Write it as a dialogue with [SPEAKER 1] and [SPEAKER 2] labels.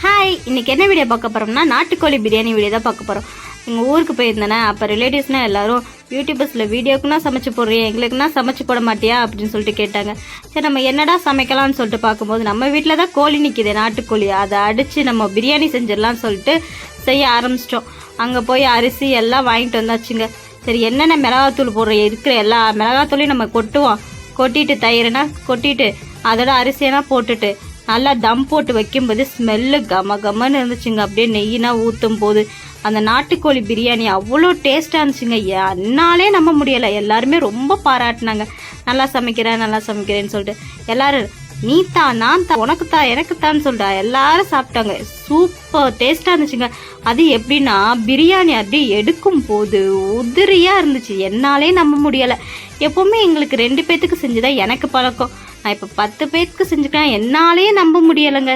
[SPEAKER 1] Hi, இன்னைக்கு என்ன video பார்க்க போகிறோம்னா நாட்டுக்கோழி பிரியாணி வீடியோ தான் பார்க்க போகிறோம். எங்கள் ஊருக்கு போயிருந்தேனே, அப்போ ரிலேட்டிவ்ஸ்னால் எல்லாரும் யூடியூபர்ஸில் வீடியோக்குன்னா சமைச்சு போடுறியா, எங்களுக்குன்னா சமைச்சு போட மாட்டியா அப்படின்னு சொல்லிட்டு கேட்டாங்க. சரி, நம்ம என்னடா சமைக்கலாம்னு சொல்லிட்டு பார்க்கும்போது நம்ம வீட்டில் தான் கோழி நிற்கிது, நாட்டுக்கோழி. அதை அடித்து நம்ம பிரியாணி செஞ்சிடலாம்னு சொல்லிட்டு செய்ய ஆரம்பிச்சிட்டோம். அங்கே போய் அரிசி எல்லாம் வாங்கிட்டு வந்தாச்சுங்க. சரி, என்னென்ன மிளகாத்தூள் போடுற இருக்கிற எல்லா மிளகாத்தூளையும் நம்ம கொட்டுவோம். கொட்டிட்டு தயிர்னா கொட்டிட்டு அதோட அரிசியெல்லாம் போட்டுட்டு நல்லா தம் போட்டு வைக்கும்போது ஸ்மெல்லு கம கமன்னு இருந்துச்சுங்க. அப்படியே நெய்யினா ஊற்றும் போது அந்த நாட்டுக்கோழி பிரியாணி அவ்வளோ டேஸ்ட்டாக இருந்துச்சுங்க. என்னாலே நம்ப முடியலை. எல்லாருமே ரொம்ப பாராட்டினாங்க, நல்லா சமைக்கிறேன்னு சொல்லிட்டு. எல்லாரும் நீ தான், நான் தான், உனக்கு தான், எனக்கு தான் சொல்லிட்டா எல்லாரும் சாப்பிட்டாங்க. சூப்பர் டேஸ்ட்டாக இருந்துச்சுங்க. அது எப்படின்னா பிரியாணி அப்படியே எடுக்கும் போது உதிரியாக இருந்துச்சு. என்னாலே நம்ப முடியலை. எப்போவுமே எங்களுக்கு 2 பேத்துக்கு செஞ்சுதான் எனக்கு பழக்கம். நான் இப்போ 10 பேருக்கு செஞ்சுக்கலாம், என்னாலே நம்ப முடியலைங்க.